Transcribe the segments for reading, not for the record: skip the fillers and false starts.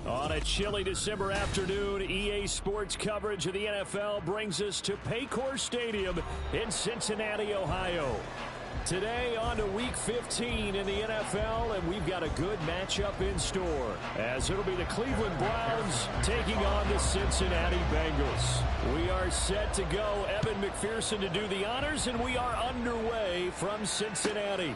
On a chilly December afternoon, EA Sports coverage of the NFL brings us to Paycor Stadium in Cincinnati, Ohio. Today on to Week 15 in the NFL, and we've got a good matchup in store, as it'll be the Cleveland Browns taking on the Cincinnati Bengals. We are set to go. Evan McPherson to do the honors, and we are underway from Cincinnati.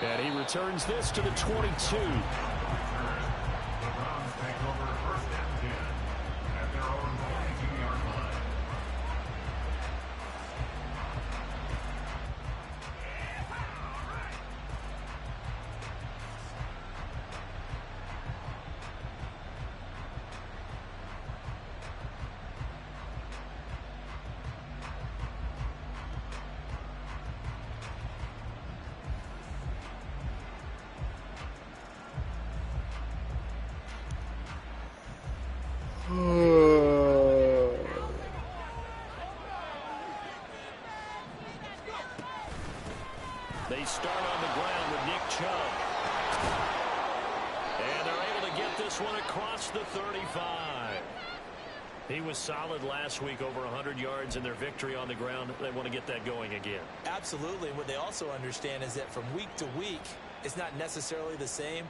And he returns this to the 22. They start on the ground with Nick Chubb. And they're able to get this one across the 35. He was solid last week, over 100 yards in their victory on the ground. They want to get that going again. Absolutely. What they also understand is that from week to week, it's not necessarily the same,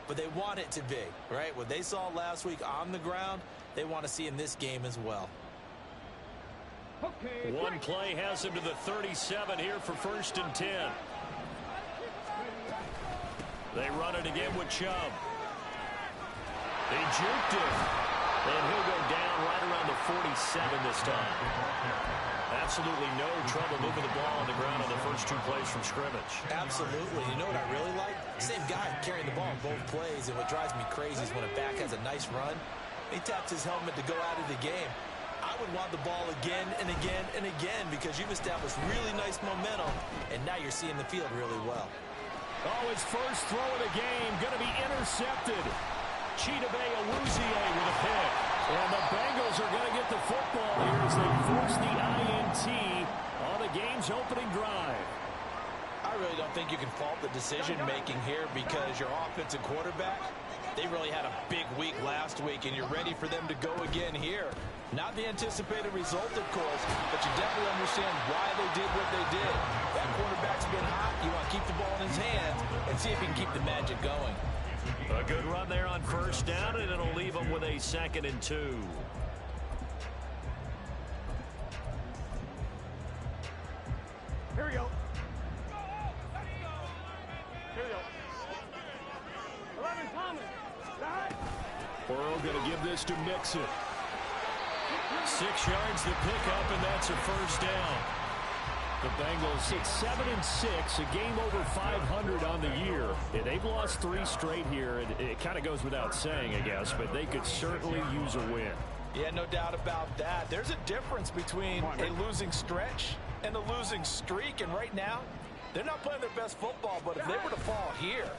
but they want it to be, right? What they saw last week on the ground, they want to see in this game as well. Okay, one play has him to the 37 here for 1st and 10. They run it again with Chubb. They juked him. And he'll go down right around the 47 this time. Absolutely no trouble moving the ball on the ground on the first 2 plays from scrimmage. Absolutely. You know what I really like? Same guy carrying the ball in both plays. And what drives me crazy is when a back has a nice run, he taps his helmet to go out of the game. I would want the ball again and again and again because you've established really nice momentum, and now you're seeing the field really well. Oh, his first throw of the game going to be intercepted. Chidobe Awuzie with a pick. And the Bengals are going to get the football here as they force the INT on the game's opening drive. I really don't think you can fault the decision-making here because your offensive quarterback, they really had a big week last week, and you're ready for them to go again here. Not the anticipated result, of course, but you definitely understand why they did what they did. That quarterback's been hot. You want to keep the ball in his hands and see if he can keep the magic going. A good run there on 1st down, and it'll leave them with a 2nd and 2. Here we go. Here we go. 11 Thomas. Burrow going to give this to Mixon. 6 yards the pickup, and that's a 1st down. The Bengals sit 7-6, a game over 500 on the year. And they've lost 3 straight here, and it kind of goes without saying, I guess, but they could certainly use a win. Yeah, no doubt about that. There's a difference between a losing stretch and a losing streak, and right now, they're not playing their best football, but if they were to fall here,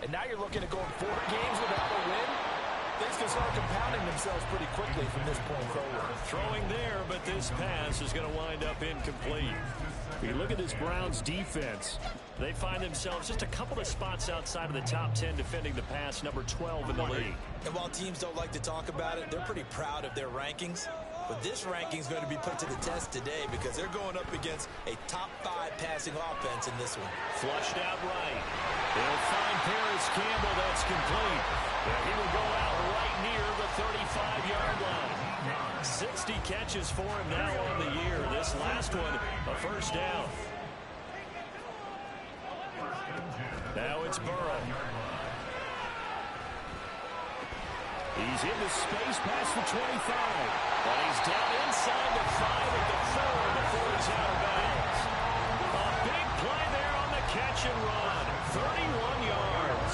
and now you're looking at going 4 games without a win, things can start compounding themselves pretty quickly from this point forward. Throwing there, but this pass is going to wind up incomplete. If you look at this Browns defense, they find themselves just a couple of spots outside of the top 10 defending the pass, number 12 in the league. And while teams don't like to talk about it, they're pretty proud of their rankings. But this ranking is going to be put to the test today because they're going up against a top 5 passing offense in this one. Flushed out right. They'll find Paris Campbell. That's complete. And he will go out right near the 35-yard line. 60 catches for him now on the year. This last one, a 1st down. Now it's Burrow. He's into space past the 25. But he's down inside the 5 at the 4 before he's out of bounds. A big play there on the catch and run. 31 yards.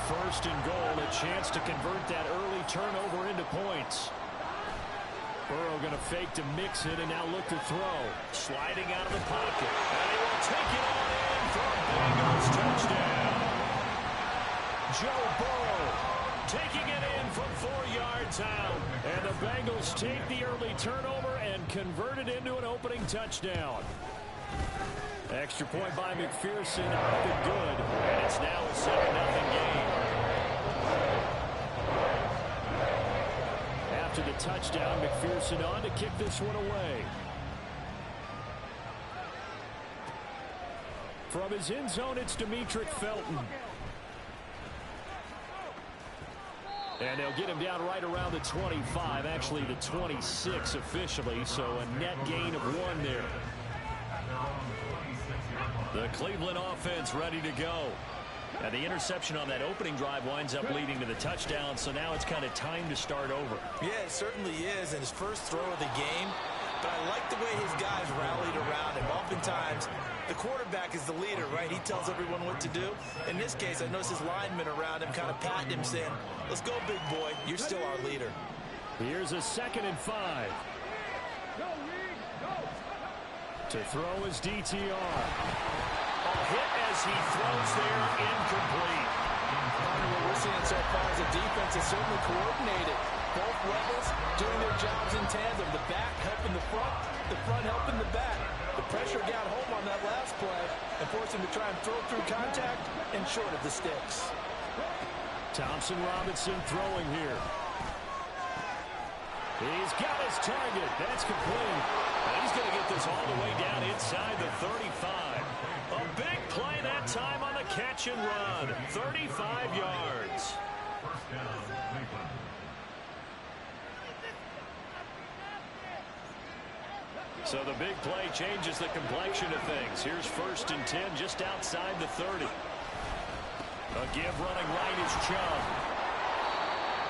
1st and goal, a chance to convert that early turnover into points. Burrow going to fake to mix it and now look to throw. Sliding out of the pocket. And he will take it on in for a Bengals touchdown. Joe Burrow taking it in from 4 yards out. And the Bengals take the early turnover and convert it into an opening touchdown. Extra point by McPherson, up and good. And it's now a 7-0 game. After the touchdown, McPherson on to kick this one away. From his end zone, it's Demetric Felton. And they'll get him down right around the 25, actually the 26 officially, so a net gain of 1 there. The Cleveland offense ready to go. And the interception on that opening drive winds up leading to the touchdown, so now it's kind of time to start over. Yeah, it certainly is, and his first throw of the game. But I like the way his guys rallied around him. Oftentimes, the quarterback is the leader, right? He tells everyone what to do. In this case, I noticed his linemen around him kind of patting him, saying, let's go, big boy. You're still our leader. Here's a 2nd and 5. To throw his DTR. A hit as he throws there, incomplete. What we're seeing so far is the defense is certainly coordinated. Both levels doing their jobs in tandem. The back helping the front helping the back. The pressure got home on that last play and forced him to try and throw through contact and short of the sticks. Thompson Robinson throwing here. He's got his target. That's complete. And he's going to get this all the way down inside the 35. A big play that time on the catch and run. 35 yards. So the big play changes the complexion of things. Here's 1st and 10 just outside the 30. A give running right is Chubb.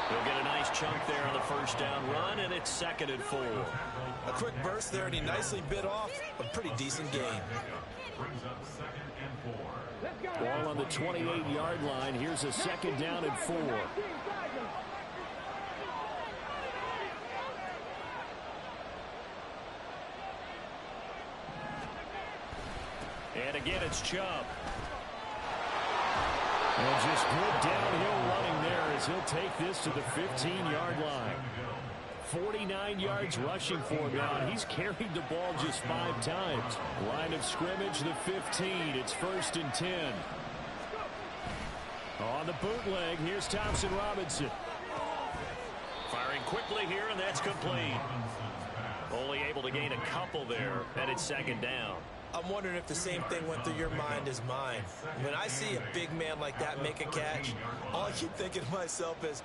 He'll get a nice chunk there on the 1st down run, and it's 2nd and 4. A quick burst there, and he nicely bit off a pretty decent gain. Ball on the 28-yard line. Here's a 2nd down and 4. And again, it's Chubb. And just good downhill running there as he'll take this to the 15-yard line. 49 yards rushing for him now, and he's carried the ball just 5 times. Line of scrimmage, the 15. It's 1st and 10. On the bootleg, here's Thompson Robinson. Firing quickly here, and that's complete. Only able to gain a couple there, and it's 2nd down. I'm wondering if the same thing went through your mind as mine. When I see a big man like that make a catch, all I keep thinking to myself is,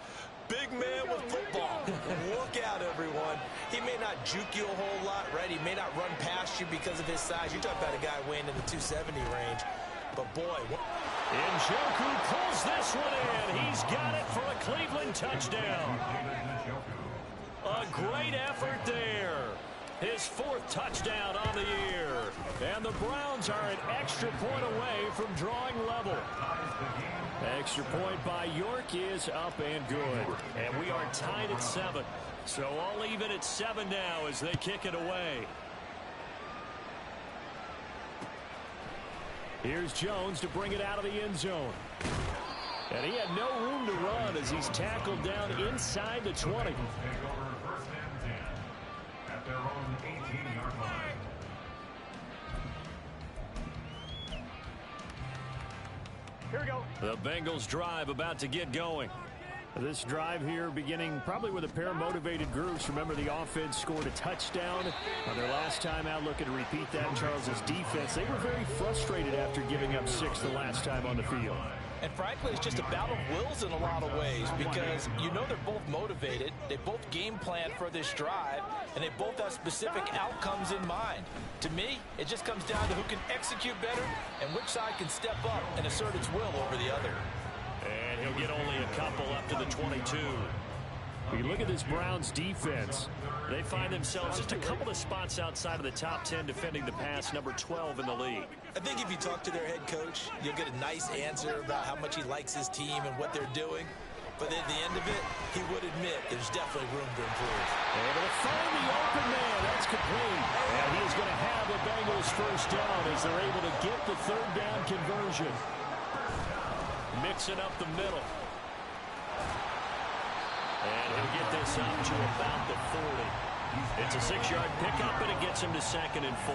big man with football. Look out, everyone. He may not juke you a whole lot, right? He may not run past you because of his size. You're talking about a guy weighing in the 270 range. But, boy. Njoku pulls this one in. He's got it for a Cleveland touchdown. A great effort there. His 4th touchdown on the year. And the Browns are an extra point away from drawing level. Extra point by York is up and good. And we are tied at 7. So all even at 7 now as they kick it away. Here's Jones to bring it out of the end zone. And he had no room to run as he's tackled down inside the 20. At their own 18-yard line. Here we go. The Bengals drive about to get going. This drive here beginning probably with a pair of motivated groups. Remember, the offense scored a touchdown on their last time out. Looking to repeat that. Charles's defense, they were very frustrated after giving up 6 the last time on the field. And frankly, it's just a battle of wills in a lot of ways because you know they're both motivated. They both game plan for this drive, and they both have specific outcomes in mind. To me, it just comes down to who can execute better and which side can step up and assert its will over the other. And he'll get only a couple up to the 22. We look at this Browns defense. They find themselves just a couple of spots outside of the top 10 defending the pass, number 12 in the league. I think if you talk to their head coach, you'll get a nice answer about how much he likes his team and what they're doing. But at the end of it, he would admit there's definitely room to improve. Able to find the open man. That's complete. And he is going to have the Bengals 1st down as they're able to get the 3rd down conversion. Mixing up the middle. And he'll get this up to about the 40. It's a 6-yard pickup, and it gets him to 2nd and 4.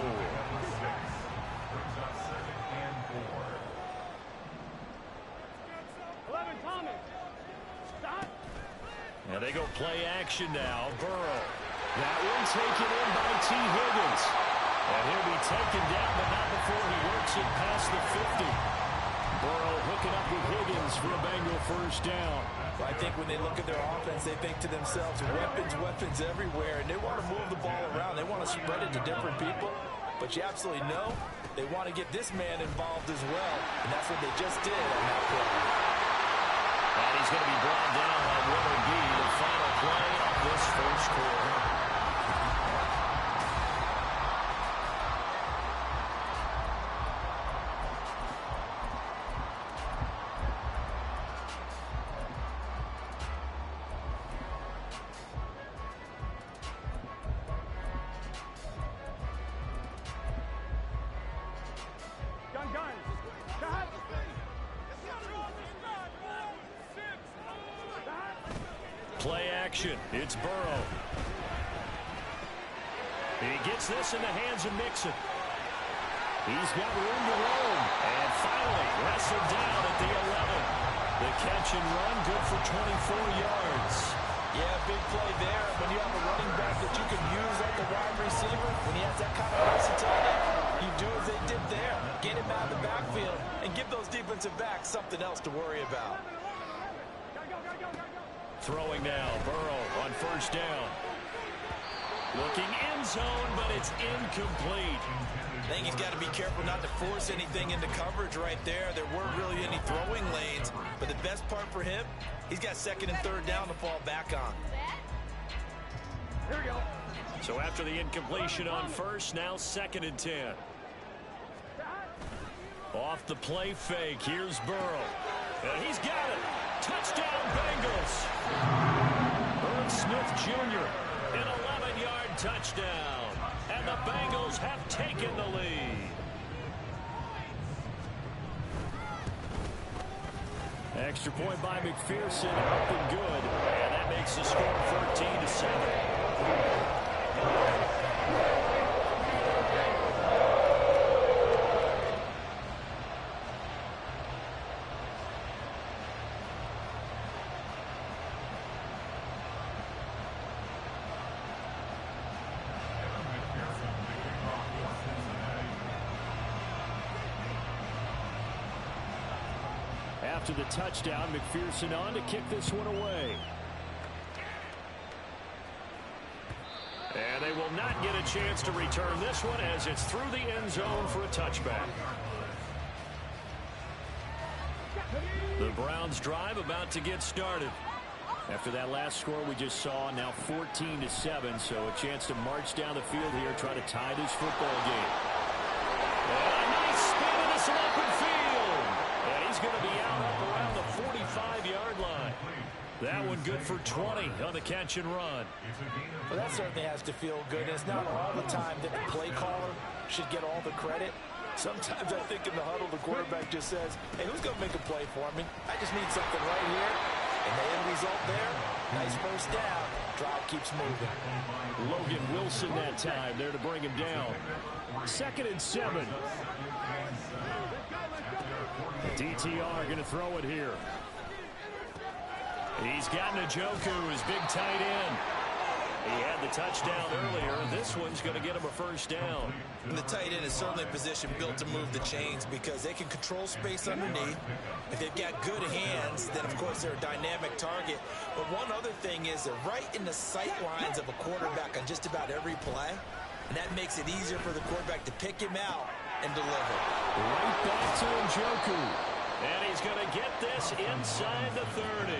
And they go play action now. Burrow. That one taken in by T. Higgins. And he'll be taken down, but not before he works it past the 50. Burrow hooking up with Higgins for a Bengal first down. I think when they look at their offense, they think to themselves, weapons everywhere, and they want to move the ball around. They want to spread it to different people, but you absolutely know they want to get this man involved as well, and that's what they just did on that play. And he's going to be brought down on what will be the final play of this first quarter. Play action. It's Burrow. He gets this in the hands of Mixon. He's got room to roam. And finally wrestled down at the 11. The catch and run good for 24 yards. Yeah, big play there. When you have a running back that you can use like a wide receiver, when he has that kind of versatility, you do as they did there. Get him out of the backfield and give those defensive backs something else to worry about. Throwing now, Burrow on first down. Looking end zone, but it's incomplete. I think he's got to be careful not to force anything into coverage right there. There weren't really any throwing lanes, but the best part for him, he's got second and third down to fall back on. Here we go. So after the incompletion on first, now second and 10. Off the play fake, here's Burrow. And he's got it. Touchdown, Bengals. Irv Smith Jr., an 11-yard touchdown. And the Bengals have taken the lead. Extra point by McPherson, up and good. And that makes the score 14-7. After the touchdown, McPherson on to kick this one away. And they will not get a chance to return this one as it's through the end zone for a touchback. The Browns drive about to get started. After that last score we just saw, now 14-7, so a chance to march down the field here, try to tie this football game. And a nice spin into some open field. And he's going to be out up around the 45-yard line. That one good for 20 on the catch and run. Well, that certainly has to feel good. It's not all the time that the play caller should get all the credit. Sometimes I think in the huddle, the quarterback just says, hey, who's going to make a play for me? I just need something right here. And the end result there, nice first down. Drive keeps moving. Logan Wilson that time there to bring him down. 2nd and 7. DTR going to throw it here. He's got Njoku, his big tight end. He had the touchdown earlier. This one's going to get him a first down. And the tight end is certainly a position built to move the chains because they can control space underneath. If they've got good hands, then of course they're a dynamic target. But one other thing is they're right in the sight lines of a quarterback on just about every play. And that makes it easier for the quarterback to pick him out and deliver. Right back to Njoku. And he's going to get this inside the 30.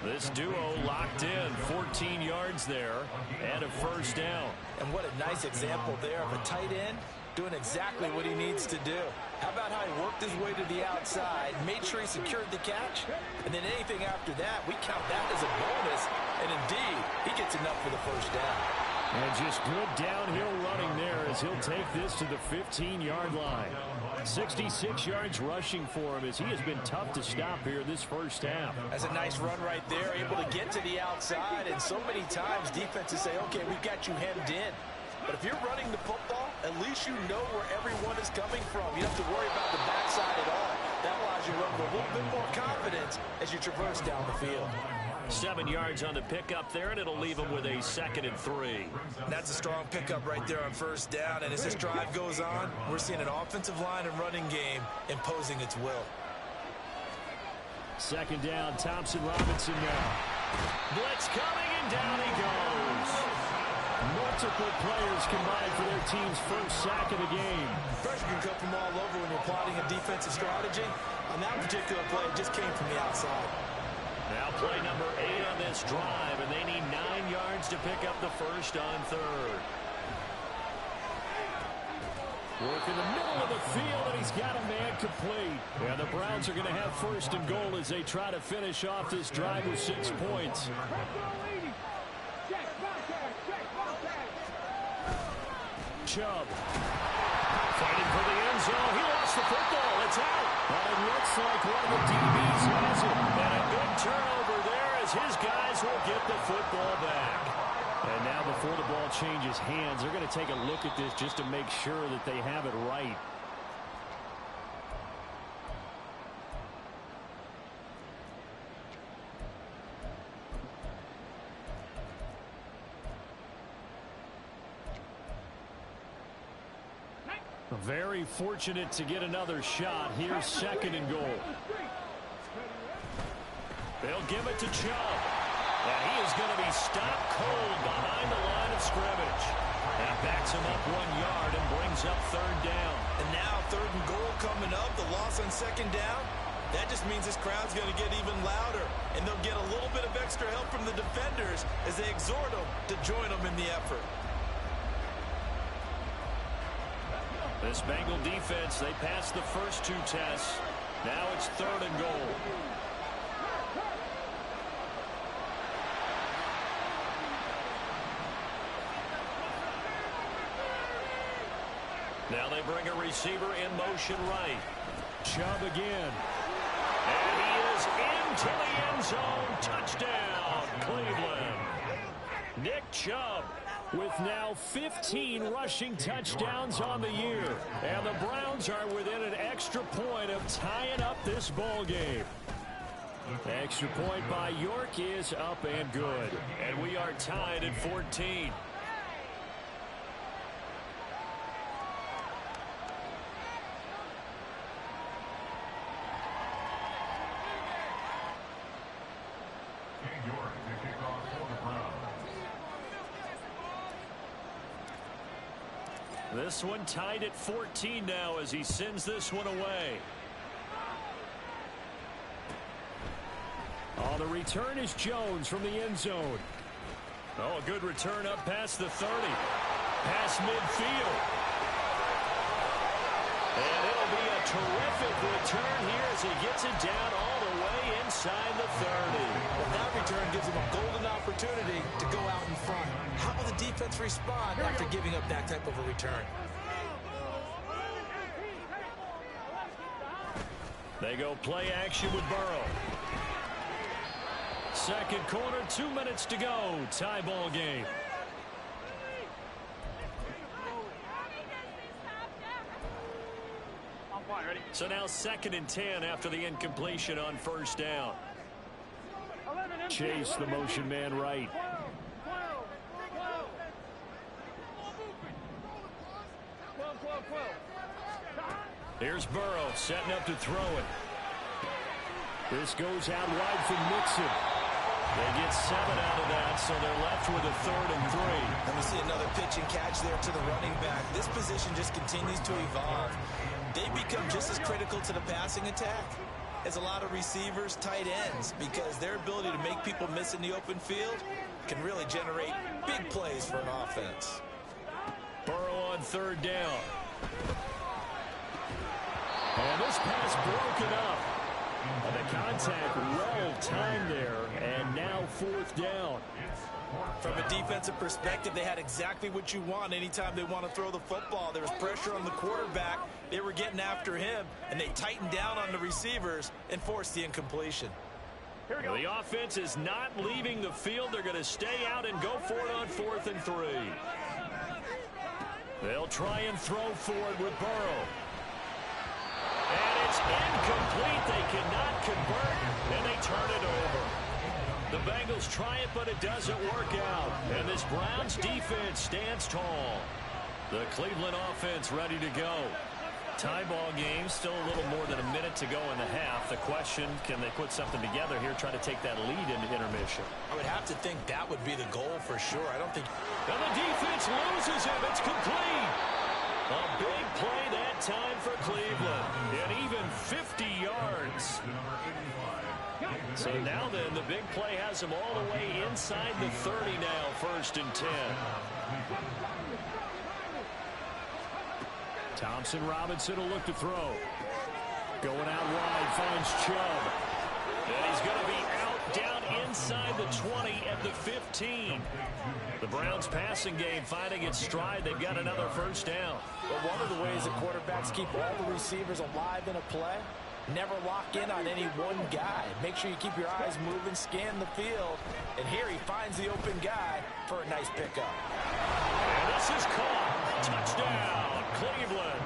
This duo locked in, 14 yards there, and a first down. And what a nice example there of a tight end doing exactly what he needs to do. How about how he worked his way to the outside, made sure he secured the catch, and then anything after that, we count that as a bonus. And indeed, he gets enough for the first down. And just good downhill running there as he'll take this to the 15-yard line. 66 yards rushing for him as he has been tough to stop here this first half. That's a nice run right there, able to get to the outside. And so many times defenses say, okay, we've got you hemmed in. But if you're running the football, at least you know where everyone is coming from. You don't have to worry about the backside at all. That allows you to run with a little bit more confidence as you traverse down the field. 7 yards on the pickup there, and it'll leave them with a 2nd and 3. That's a strong pickup right there on first down, and as this drive goes on, we're seeing an offensive line and running game imposing its will. 2nd down, Thompson Robinson now. Blitz coming, and down he goes. Multiple players combined for their team's first sack of the game. Pressure can come from all over when you're plotting a defensive strategy. On that particular play, it just came from the outside. Now play number 8 on this drive, and they need 9 yards to pick up the first on 3rd. Work in the middle of the field, and he's got a man complete. And the Browns are going to have 1st and goal as they try to finish off this drive with 6 points. Chubb fighting for the end zone. He lost the football. It's out. But it looks like one of the DBs has it. And a good turnover there as his guys will get the football back. And now before the ball changes hands, they're going to take a look at this just to make sure that they have it right. Very fortunate to get another shot. Here's 2nd and goal. They'll give it to Chubb. And he is going to be stopped cold behind the line of scrimmage. That backs him up 1 yard and brings up 3rd down. And now 3rd and goal coming up. The loss on 2nd down. That just means this crowd's going to get even louder. And they'll get a little bit of extra help from the defenders as they exhort them to join them in the effort. This Bengal defense, they passed the first 2 tests. Now it's 3rd and goal. Now they bring a receiver in motion right. Chubb again. And he is into the end zone. Touchdown, Cleveland. Nick Chubb with now 15 rushing touchdowns on the year. And the Browns are within an extra point of tying up this ball game. Extra point by York is up and good. And we are tied at 14. This one tied at 14 now as he sends this one away. On the return is Jones from the end zone. Oh, a good return up past the 30. Past midfield. And it'll be a terrific return here as he gets it down all the way inside the 30. Well, that return gives him a golden opportunity to go out in front. How will the defense respond after giving up that type of a return? They go play action with Burrow. 2nd quarter, 2 minutes to go. Tie ball game. So now 2nd and 10 after the incompletion on 1st down. Chase the motion man right. Here's Burrow setting up to throw it. This goes out wide for Mixon. They get 7 out of that, so they're left with a 3rd and 3. And we see another pitch and catch there to the running back. This position just continues to evolve. They become just as critical to the passing attack as a lot of receivers, tight ends, because their ability to make people miss in the open field can really generate big plays for an offense. Burrow on 3rd down. And this pass broken up. And the contact well timed there, and now 4th down. From a defensive perspective, they had exactly what you want anytime they want to throw the football. There was pressure on the quarterback. They were getting after him, and they tightened down on the receivers and forced the incompletion. The offense is not leaving the field. They're going to stay out and go for it on 4th and 3. They'll try and throw forward with Burrow. And it's incomplete. They cannot convert, and they turn it over. The Bengals try it, but it doesn't work out. And this Browns defense stands tall. The Cleveland offense ready to go. Tie ball game, still a little more than a minute to go in the half. The question, can they put something together here, try to take that lead into intermission? I would have to think that would be the goal for sure. I don't think... And the defense loses him. It's complete. A big play that time for Cleveland. And even 50 yards. So now then, the big play has him all the way inside the 30 now, 1st and 10. Thompson Robinson will look to throw. Going out wide, finds Chubb. And he's going to be out down inside the 20 at the 15. The Browns passing game finding its stride. They've got another 1st down. But one of the ways that quarterbacks keep all the receivers alive in a play, never lock in on any one guy. Make sure you keep your eyes moving, scan the field. And here he finds the open guy for a nice pickup. And this is caught. Touchdown, Cleveland.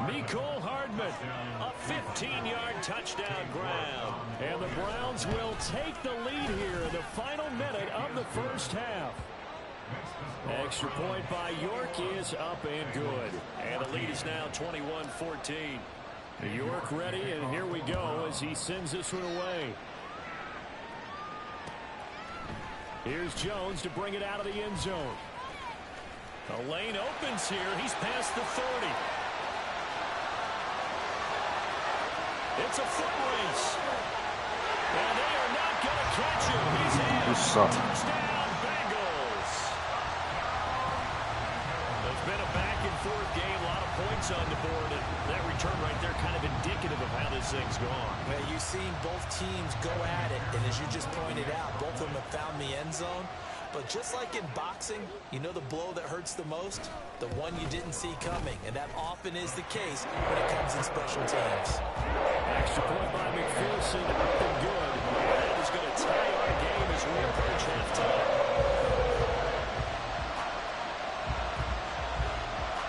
Mecole Hardman, a 15-yard touchdown grab. And the Browns will take the lead here in the final minute of the 1st half. Extra point by York is up and good. And the lead is now 21-14. York ready, and here we go as he sends this one away. Here's Jones to bring it out of the end zone. The lane opens here. He's past the 30. It's a foot race. And they are not going to catch him. He's in. Touchdown, Bengals. There's been a back-and-forth game. A lot of points on the board. And that return right there kind of indicative of how this thing's gone. Well, you've seen both teams go at it. And as you just pointed out, both of them have found the end zone. But just like in boxing, you know the blow that hurts the most? The one you didn't see coming. And that often is the case when it comes in special teams. Extra point by McPherson, up and good. That is going to tie our game as we approach halftime.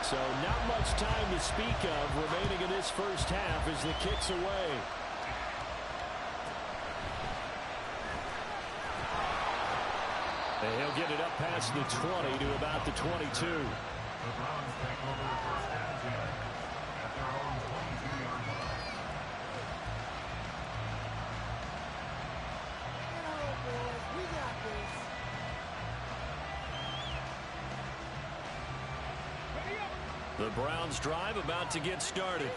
So not much time to speak of remaining in this 1st half as the kick's away. And he'll get it up past the 20 to about the 22. The Browns drive about to get started.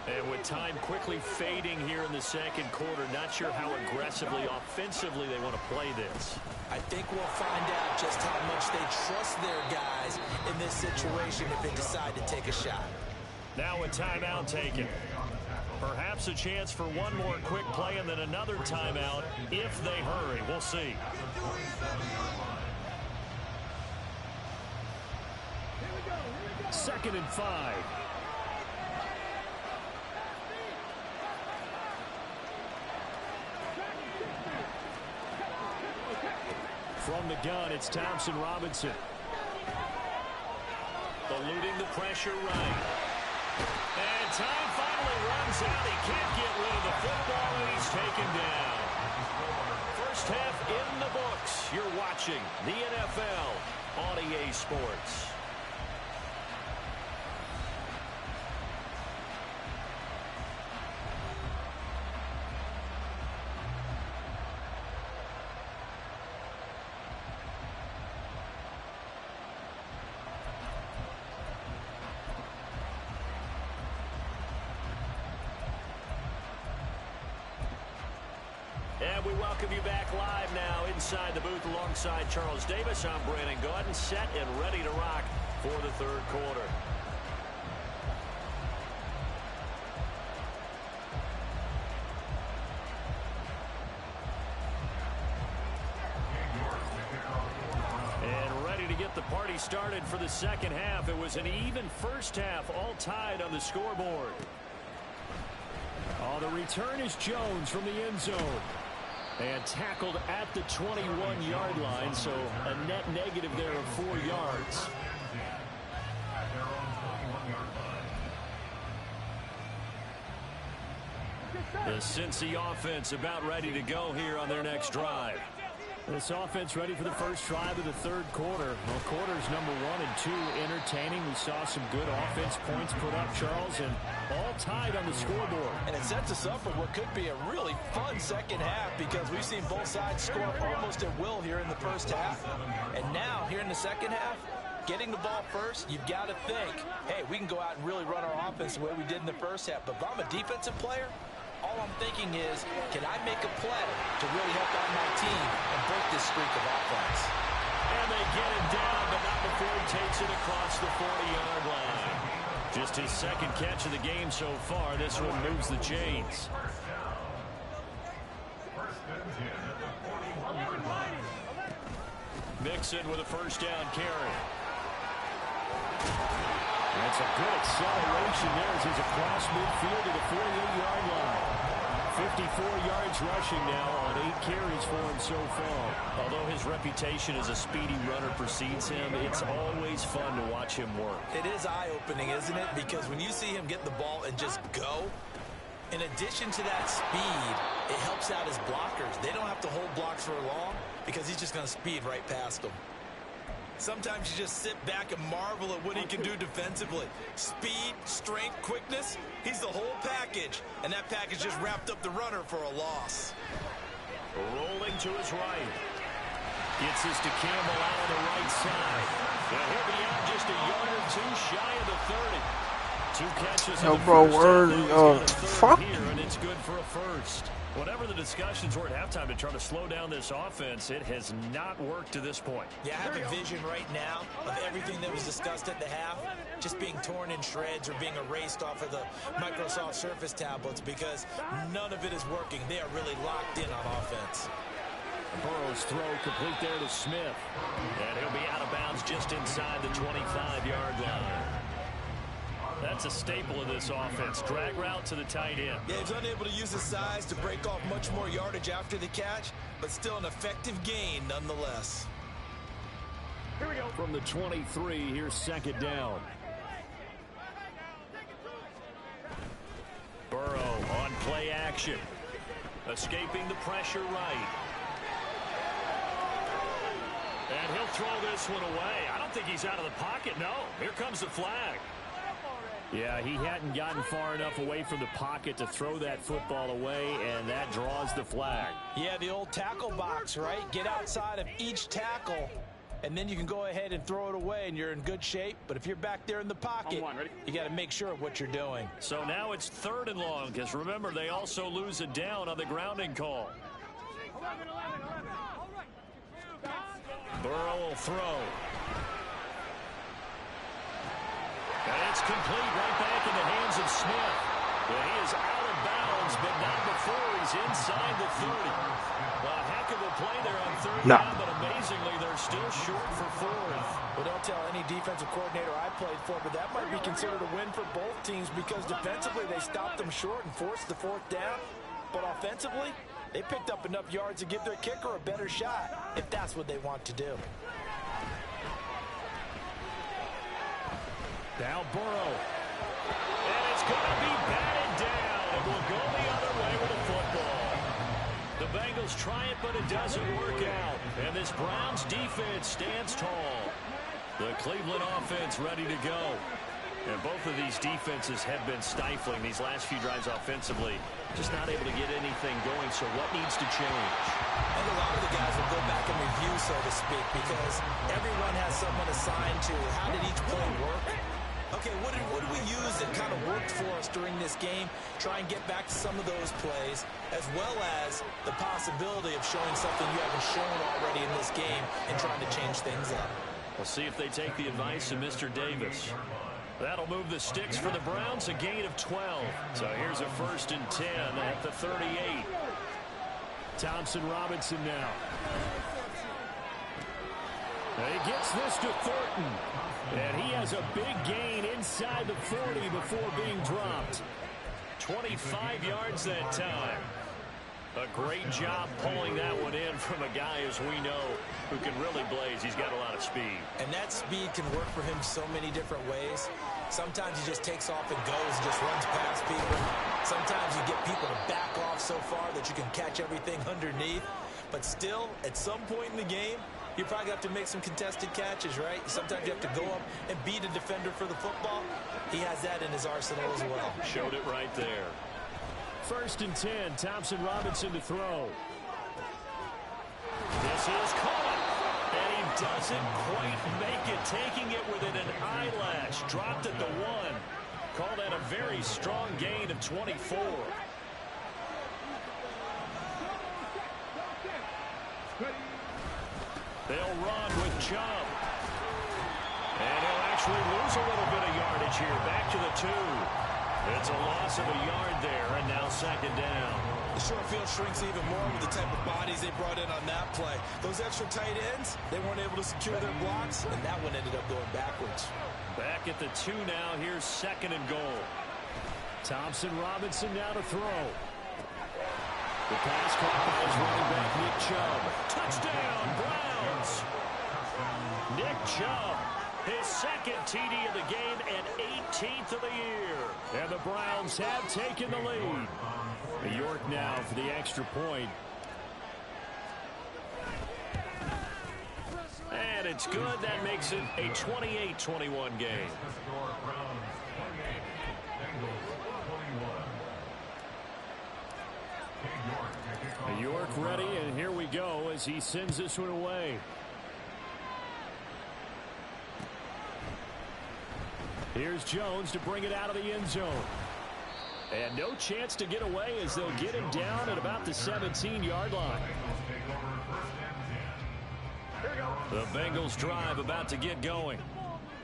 And with time quickly fading here in the 2nd quarter, not sure how aggressively, offensively they want to play this. I think we'll find out just how much they trust their guys in this situation if they decide to take a shot. Now a timeout taken. Perhaps a chance for one more quick play and then another timeout if they hurry. We'll see. Second and 5. From the gun, it's Thompson Robinson. Eluding the pressure right. And time finally runs out. He can't get rid of the football, and he's taken down. 1st half in the books. You're watching the NFL on EA Sports. And we welcome you back live now inside the booth alongside Charles Davis. I'm Brandon Gaudin, set and ready to rock for the 3rd quarter. And ready to get the party started for the 2nd half. It was an even 1st half, all tied on the scoreboard. Oh, the return is Jones from the end zone. And tackled at the 21-yard line, so a net negative there of 4 yards. The Cincy offense about ready to go here on their next drive. This offense ready for the first drive of the third quarter. Well, quarters number 1 and 2 entertaining. We saw some good offense points put up, Charles, and all tied on the scoreboard. And it sets us up for what could be a really fun second half because we've seen both sides score almost at will here in the first half. And now, here in the second half, getting the ball first, you've got to think, hey, we can go out and really run our offense the way we did in the first half. But if I'm a defensive player, all I'm thinking is, can I make a play to really help out my team and break this streak of offense? And they get it down, but not before he takes it across the 40-yard line. Just his second catch of the game so far. This one moves the chains. Mixon with a first down carry. That's a good acceleration there as he's across midfield to the 48-yard line. 54 yards rushing now on 8 carries for him so far. Although his reputation as a speedy runner precedes him, it's always fun to watch him work. It is eye-opening, isn't it? Because when you see him get the ball and just go, in addition to that speed, it helps out his blockers. They don't have to hold blocks for long because he's just going to speed right past them. Sometimes you just sit back and marvel at what he can do defensively. Speed, strength, quickness, he's the whole package. And that package just wrapped up the runner for a loss. Rolling to his right. Gets this to Campbell out on the right side. And he'll be out just a yard or two shy of the 30. 2 catches. Yo, bro, word, fuck. Here, and it's good for a first. Whatever the discussions were at halftime to try to slow down this offense, it has not worked to this point. Yeah, I have a vision right now of everything that was discussed at the half just being torn in shreds or being erased off of the Microsoft Surface tablets because none of it is working. They are really locked in on offense. Burrow's throw complete there to Smith. And he'll be out of bounds just inside the 25-yard line. That's a staple of this offense. Drag route to the tight end. Yeah, he's unable to use his size to break off much more yardage after the catch, but still an effective gain nonetheless. Here we go. From the 23, here's second down. Burrow on play action. Escaping the pressure right. And he'll throw this one away. I don't think he's out of the pocket, no. Here comes the flag. Yeah, he hadn't gotten far enough away from the pocket to throw that football away, and that draws the flag. Yeah, the old tackle box, right? Get outside of each tackle, and then you can go ahead and throw it away, and you're in good shape. But if you're back there in the pocket, you got to make sure of what you're doing. So now it's 3rd and long, because remember, they also lose a down on the grounding call. Burrow will throw. And it's complete right back in the hands of Smith. But he is out of bounds, but not before he's inside the 30. A heck of a play there on 3rd down, but amazingly, they're still short for 4th. Well, don't tell any defensive coordinator I played for, but that might be considered a win for both teams because defensively they stopped them short and forced the 4th down. But offensively, they picked up enough yards to give their kicker a better shot if that's what they want to do. Now Burrow. And it's going to be batted down. It will go the other way with the football. The Bengals try it, but it doesn't work out. And this Browns defense stands tall. The Cleveland offense ready to go. And both of these defenses have been stifling these last few drives offensively. Just not able to get anything going, so what needs to change? And a lot of the guys will go back and review, so to speak, because everyone has someone assigned to how did each play work. Okay, what did we use that kind of worked for us during this game? Try and get back to some of those plays, as well as the possibility of showing something you haven't shown already in this game and trying to change things up. We'll see if they take the advice of Mr. Davis. That'll move the sticks for the Browns, a gain of 12. So here's a 1st and 10 at the 38. Thompson Robinson now. And he gets this to Thornton. And he has a big gain inside the 40 before being dropped. 25 yards that time. A great job pulling that one in from a guy, as we know, who can really blaze. He's got a lot of speed. And that speed can work for him so many different ways. Sometimes he just takes off and goes and just runs past people. Sometimes you get people to back off so far that you can catch everything underneath. But still, at some point in the game, you probably have to make some contested catches, right? Sometimes you have to go up and beat a defender for the football. He has that in his arsenal as well. Showed it right there. 1st and 10, Thompson Robinson to throw. This is caught, and he doesn't quite make it, taking it within an eyelash. Dropped at the 1. Call that a very strong gain of 24. They'll run with Chubb. And he'll actually lose a little bit of yardage here. Back to the 2. It's a loss of a yard there, and now 2nd down. The short field shrinks even more with the type of bodies they brought in on that play. Those extra tight ends, they weren't able to secure their blocks, and that one ended up going backwards. Back at the 2 now. Here's 2nd and goal. Thompson Robinson now to throw. The pass caught by his running back, Nick Chubb. Touchdown, Browns! Nick Chubb, his 2nd TD of the game and 18th of the year. And the Browns have taken the lead. York now for the extra point. And it's good. That makes it a 28-21 game. York ready, and here we go as he sends this one away. Here's Jones to bring it out of the end zone. And no chance to get away as they'll get him down at about the 17-yard line. The Bengals drive about to get going.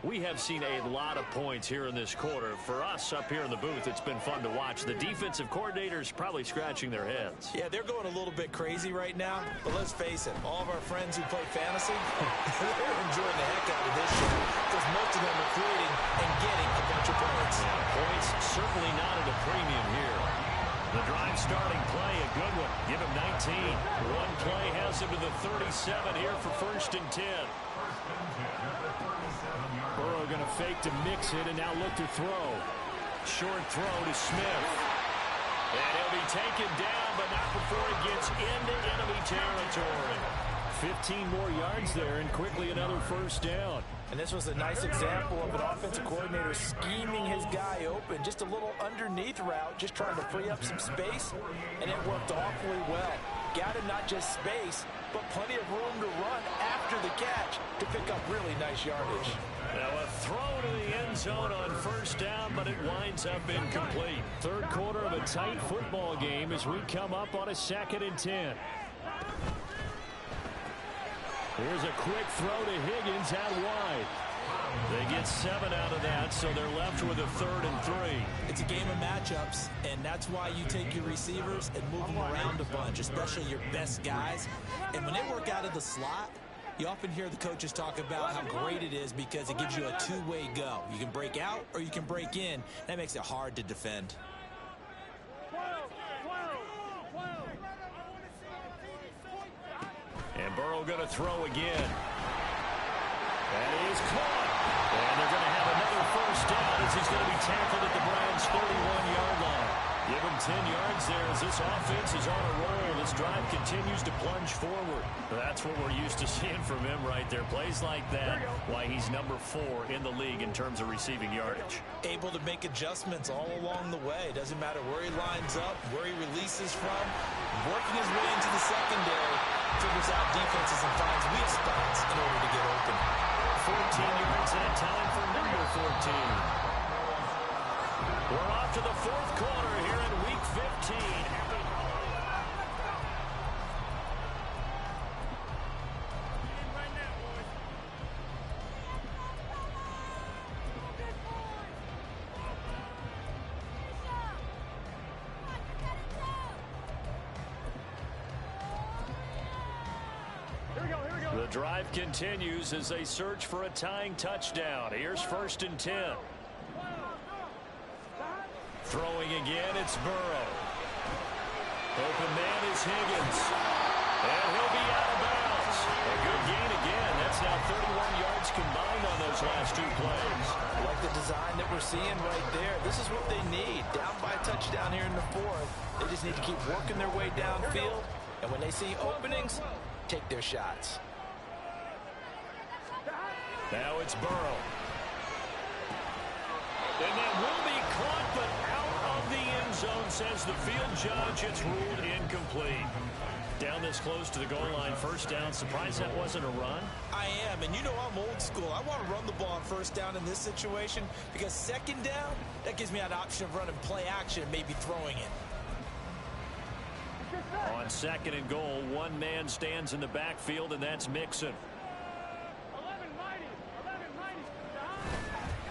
We have seen a lot of points here in this quarter. For us up here in the booth, it's been fun to watch. The defensive coordinators probably scratching their heads. Yeah, they're going a little bit crazy right now. But let's face it, all of our friends who play fantasy, they're enjoying the heck out of this show because most of them are creating and getting a bunch of points. Yeah, points certainly not at a premium here. The drive starting play, a good one. Give him 19. One play has him to the 37 here for 1st and 10. Burrow going to fake to mix it and now look to throw. Short throw to Smith. And he'll be taken down, but not before it gets into enemy territory. 15 more yards there and quickly another 1st down. And this was a nice example of an offensive coordinator scheming his guy open. Just a little underneath route, just trying to free up some space, and it worked awfully well. Got him not just space, but plenty of room to run after the catch to pick up really nice yardage. Now a throw to the end zone on 1st down, but it winds up incomplete. 3rd quarter of a tight football game as we come up on a 2nd and 10. Here's a quick throw to Higgins out wide. They get 7 out of that, so they're left with a 3rd and 3. It's a game of matchups, and that's why you take your receivers and move them around a bunch, especially your best guys. And when they work out of the slot, you often hear the coaches talk about how great it is because it gives you a two-way go. You can break out or you can break in. That makes it hard to defend. And Burrow going to throw again. That is caught. And they're going to have another 1st down as he's going to be tackled at the Browns' 31-yard line. Give him 10 yards there as this offense is on a roll. This drive continues to plunge forward. That's what we're used to seeing from him right there. Plays like that, why he's number 4 in the league in terms of receiving yardage. Able to make adjustments all along the way. Doesn't matter where he lines up, where he releases from. Working his way into the secondary, figures out defenses and finds weak spots in order to get open. 14 yards that time for number 14. We're off to the 4th quarter here in Week 15. The drive continues as they search for a tying touchdown. Here's 1st and 10. Throwing again, it's Burrow. Open man is Higgins. And he'll be out of bounds. A good gain again. That's now 31 yards combined on those last two plays. I like the design that we're seeing right there. This is what they need. Down by a touchdown here in the fourth. They just need to keep working their way downfield. And when they see openings, take their shots. Now it's Burrow. And that will be caught, but out of the end zone, says the field judge. It's ruled incomplete. Down this close to the goal line, first down. Surprised that wasn't a run? I am, and you know I'm old school. I want to run the ball on first down in this situation because second down, that gives me an option of running play action and maybe throwing it. On second and goal, one man stands in the backfield, and that's Mixon.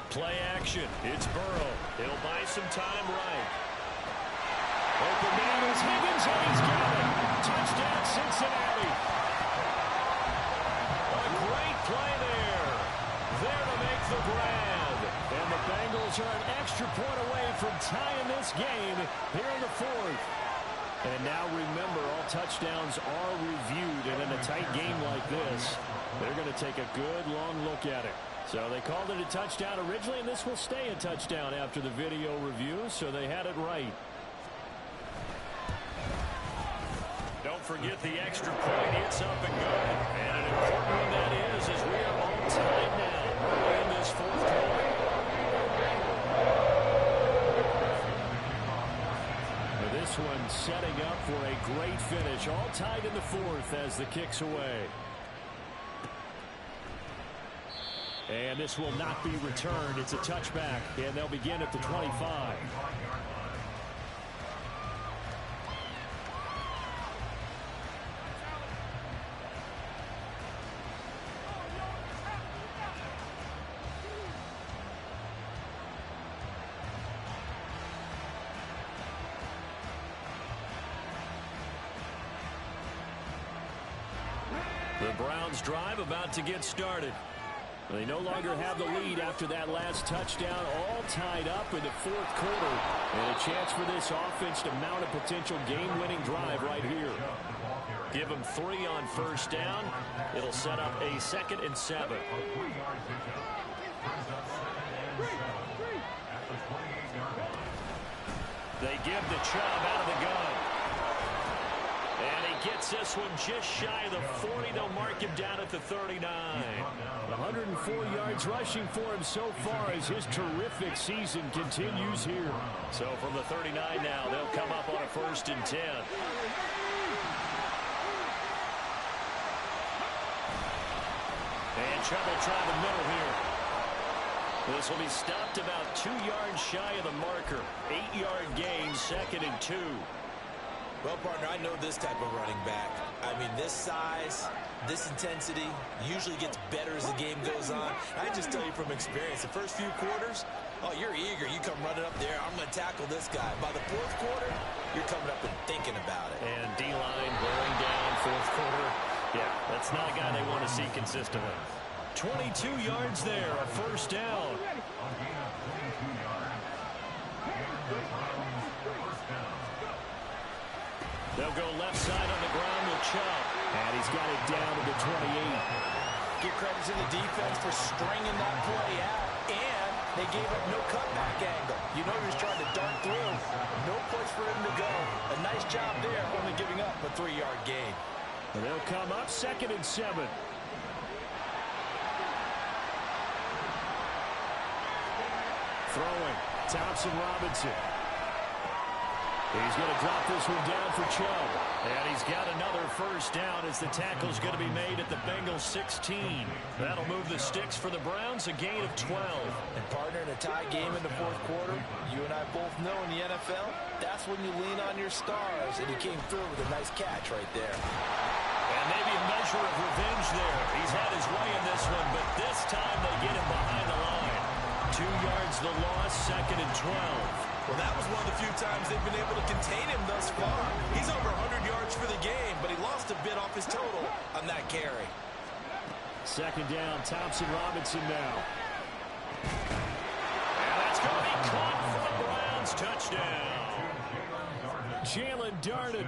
Play action. It's Burrow. He'll buy some time right. Open man is Higgins, and he's got it. Touchdown, Cincinnati. A great play there. There to make the grab. And the Bengals are an extra point away from tying this game here in the fourth. And now remember, all touchdowns are reviewed, and in a tight game like this, they're going to take a good long look at it. So they called it a touchdown originally, and this will stay a touchdown after the video review, so they had it right. Don't forget the extra point. It's up and good. And an important one that is, as we are all tied now early in this fourth quarter. This one setting up for a great finish. All tied in the fourth as the kick's away. And this will not be returned. It's a touchback, and they'll begin at the 25. The Browns drive about to get started. They no longer have the lead after that last touchdown, all tied up in the fourth quarter. And a chance for this offense to mount a potential game-winning drive right here. Give them 3 on first down. It'll set up a 2nd and 7. They give the Chubb out of the gun. And he gets this one just shy of the 40. They'll mark him down at the 39. 104 yards rushing for him so far as his terrific season continues here. So from the 39 now, they'll come up on a 1st and 10. And Chubb will try the middle here. This will be stopped about 2 yards shy of the marker. 8-yard gain, 2nd and 2. Well, partner, I know this type of running back. I mean, this size, this intensity usually gets better as the game goes on. I just tell you from experience, the first few quarters, oh, you're eager. You come running up there, I'm going to tackle this guy. By the fourth quarter, you're coming up and thinking about it. And D-line wearing down fourth quarter. Yeah, that's not a guy they want to see consistently. 22 yards there, a 1st down. They'll go left side on the ground with Chubb. And he's got it down to the 28. Give credit to the defense for stringing that play out. And they gave up no cutback angle. You know he was trying to dart through. No place for him to go. A nice job there, only giving up a 3-yard gain. And they'll come up 2nd and 7. Throwing. Thompson Robinson. He's going to drop this one down for Chubb. And he's got another 1st down as the tackle's going to be made at the Bengals 16. That'll move the sticks for the Browns, a gain of 12. And partner, in a tie game in the fourth quarter, you and I both know in the NFL, that's when you lean on your stars. And he came through with a nice catch right there. And maybe a measure of revenge there. He's had his way in this one, but this time they get him behind the line. 2 yards the loss, 2nd and 12. Well, that was one of the few times they've been able to contain him thus far. He's over 100 yards for the game, but he lost a bit off his total on that carry. 2nd down, Thompson Robinson now. And that's going to be caught for the Browns. Touchdown. Jalen Darden,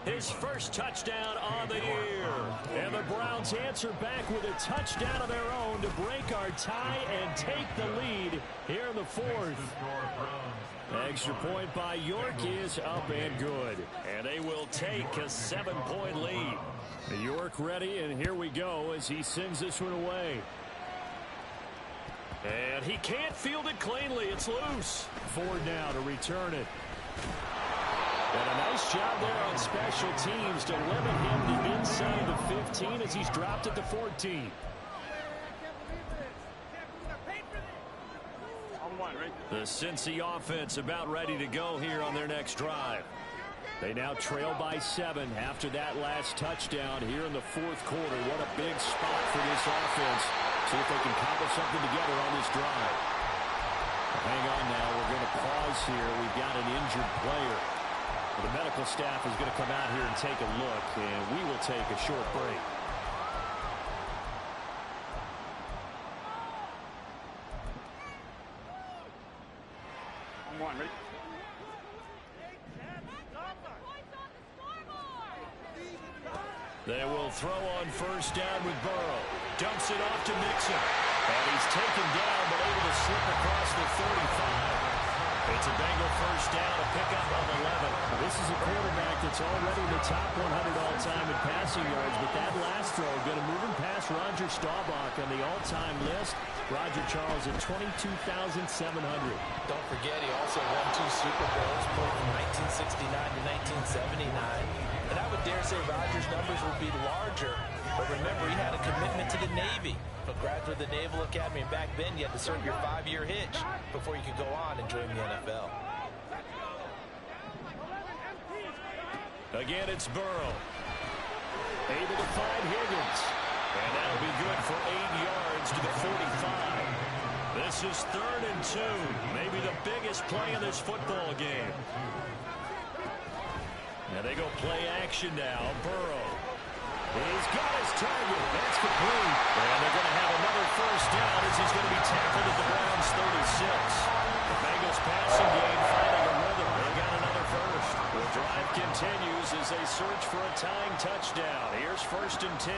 his first touchdown on the year. And the Browns answer back with a touchdown of their own to break our tie and take the lead here in the fourth. Extra point by York is up and good. And they will take a 7-point lead. York ready, and here we go as he sends this one away. And he can't field it cleanly. It's loose. Ford now to return it. And a nice job there on special teams to limit him to inside the 15 as he's dropped at the 14. The Cincy offense about ready to go here on their next drive. They now trail by 7 after that last touchdown here in the fourth quarter. What a big spot for this offense. See if they can cobble something together on this drive. Hang on now. We're going to pause here. We've got an injured player. The medical staff is going to come out here and take a look, and we will take a short break. They will throw on first down with Burrow. Dumps it off to Mixon. And he's taken down but able to slip across the 35. It's a Bengal first down, a pickup of 11. This is a quarterback that's already in the top 100 all-time in passing yards, but that last throw going to move him past Roger Staubach on the all-time list. Roger Charles at 22,700. Don't forget, he also won 2 Super Bowls, played from 1969 to 1979. And I would dare say Rogers' numbers would be larger, but remember, he had a commitment to the Navy. A graduate of the Naval Academy, and back then you had to serve your 5-year hitch before you could go on and join the NFL. Again, it's Burrow. Able to find Higgins. And that'll be good for 8 yards to the 45. This is 3rd and 2. Maybe the biggest play in this football game. Now they go play action now. Burrow. He's got his target. That's complete. And they're going to have another first down as he's going to be tackled at the Browns' 36. The Bengals passing game finding a rhythm. They got another first. The drive continues as they search for a tying touchdown. Here's 1st and 10.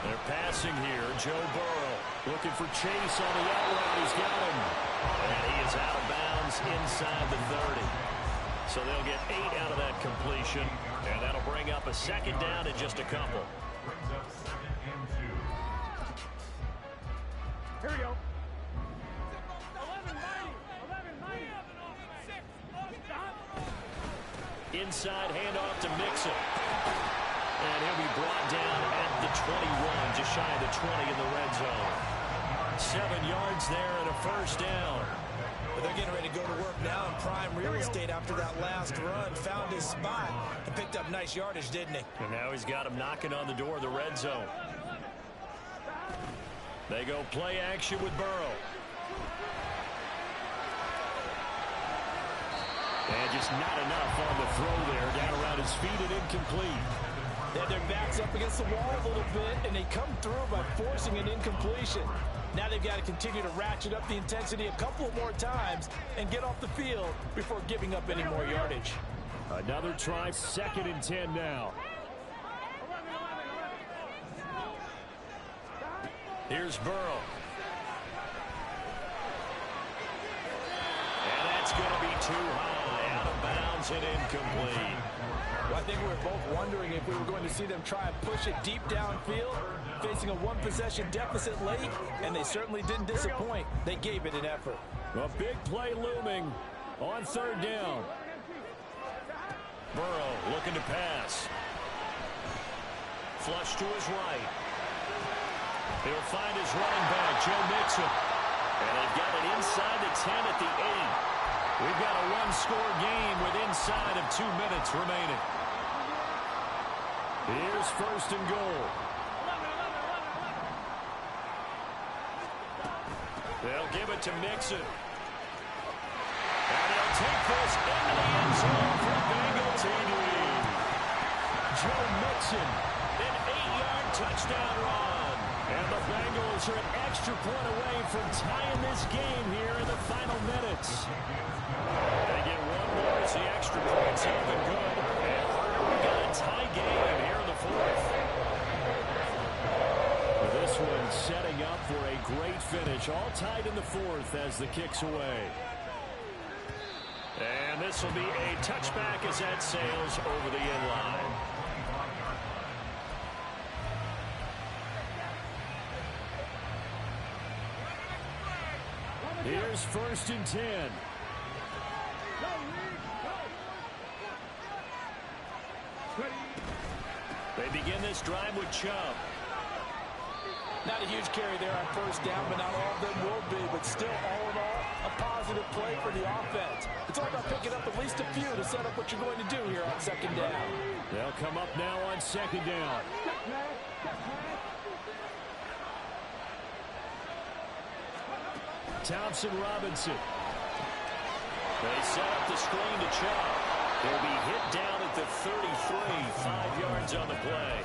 They're passing here. Joe Burrow looking for Chase on the out route. He's got him. And he is out of bounds inside the 30. So they'll get 8 out of that completion, and that'll bring up a 2nd down in just a couple. Here we go. Inside handoff to Mixon. And he'll be brought down at the 21, just shy of the 20 in the red zone. 7 yards there and a first down. But they're getting ready to go to work now in prime real estate after that last run. Found his spot and picked up nice yardage, didn't he? And now he's got him knocking on the door of the red zone. They go play action with Burrow. And just not enough on the throw there. Down around his feet and incomplete. They had their backs up against the wall a little bit, and they come through by forcing an incompletion. Now they've got to continue to ratchet up the intensity a couple more times and get off the field before giving up any more yardage. Another try, 2nd and 10 now. Here's Burrow. And that's going to be too high, out of bounds and incomplete. Well, I think we were both wondering if we were going to see them try and push it deep downfield, facing a 1-possession deficit late, and they certainly didn't disappoint. They gave it an effort. A big play looming on 3rd down. Burrow looking to pass. Flush to his right. He'll find his running back, Joe Mixon. And they've got it inside the 10 at the 8. We've got a 1-score game with inside of 2 minutes remaining. Here's 1st and goal. They'll give it to Mixon. And he'll take this into the end zone for a Bengal TD. Joe Mixon, an 8-yard touchdown run. And the Bengals are an extra point away from tying this game here in the final minutes. They get one more The extra points have been good. And we got a tie game here in the fourth. This one setting up for a great finish. All tied in the fourth as the kick's away. And this will be a touchback as that sails over the end line. Here's 1st and 10. They begin this drive with Chubb. Not a huge carry there on 1st down, but not all of them will be. But still, all in all, a positive play for the offense. It's all about picking up at least a few to set up what you're going to do here on 2nd down. They'll come up now on 2nd down. Thompson Robinson. They set up the screen to Chubb. He'll be hit down at the 33, 5 yards on the play.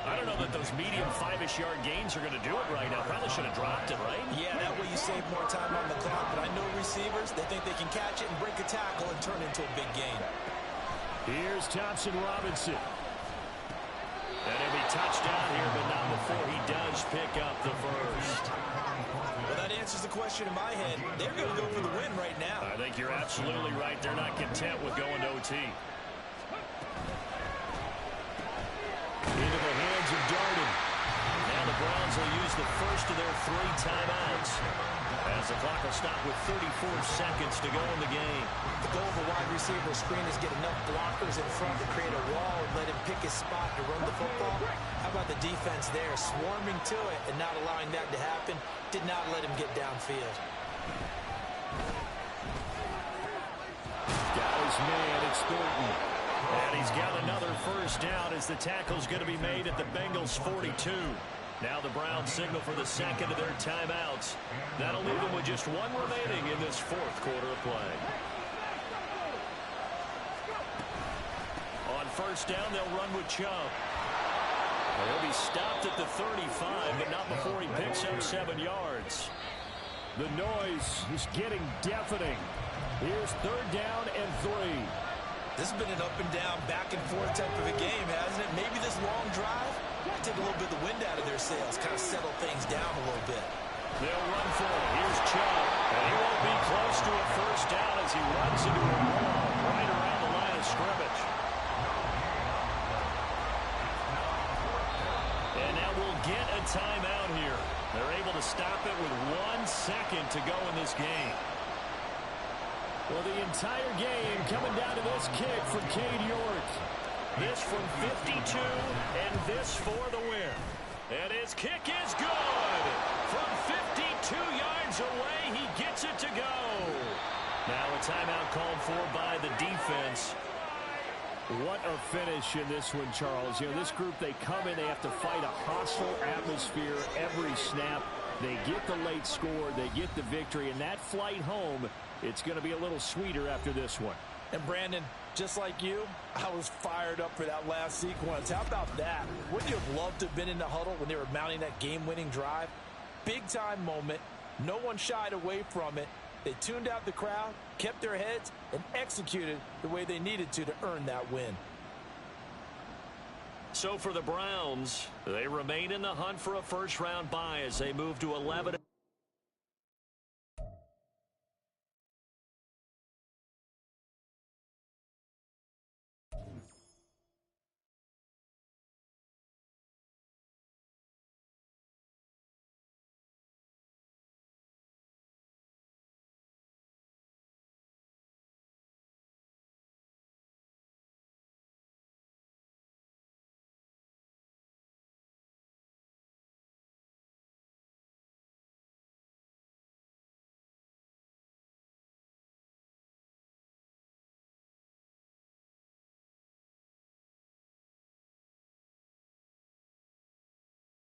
I don't know that those medium 5-ish yard gains are going to do it right now. Probably should have dropped it, right? Yeah, that way you save more time on the clock. But I know receivers, they think they can catch it and break a tackle and turn it into a big gain. Here's Thompson Robinson. And he'll be touchdown here, but not before he does pick up the first. Well, that answers the question in my head. They're going to go for the win right now. I think you're absolutely right. They're not content with going to OT. Into the hands of Darden. Now the Browns will use the first of their 3 timeouts as the clock will stop with 34 seconds to go in the game. The goal of a wide receiver screen is get enough blockers in front to create a wall and let him pick his spot to run the football. How about the defense there, swarming to it and not allowing that to happen? Did not let him get downfield. Got his man, it's Thornton. And he's got another first down as the tackle's going to be made at the Bengals' 42. Now the Browns signal for the second of their timeouts. That'll leave them with just 1 remaining in this 4th quarter of play. On 1st down, they'll run with Chubb. He'll be stopped at the 35, but not before he picks up 7 yards. The noise is getting deafening. Here's 3rd down and 3. This has been an up and down, back and forth type of a game, hasn't it? Maybe this long drive might take a little bit of the wind out of their sails, kind of settle things down a little bit. They'll run for it. Here's Chubb. And he won't be close to a first down as he runs into a wall right around the line of scrimmage. And now we'll get a timeout here. They're able to stop it with 1 second to go in this game. Well, the entire game coming down to this kick from Cade York. This from 52, and this for the win. And his kick is good. From 52 yards away, he gets it to go. Now a timeout called for by the defense. What a finish in this one, Charles. You know, this group, they come in, they have to fight a hostile atmosphere every snap. They get the late score, they get the victory, and that flight home, it's going to be a little sweeter after this one. And Brandon, just like you, I was fired up for that last sequence. How about that? Wouldn't you have loved to have been in the huddle when they were mounting that game-winning drive? Big-time moment. No one shied away from it. They tuned out the crowd, kept their heads, and executed the way they needed to earn that win. So for the Browns, they remain in the hunt for a first-round bye as they move to 11.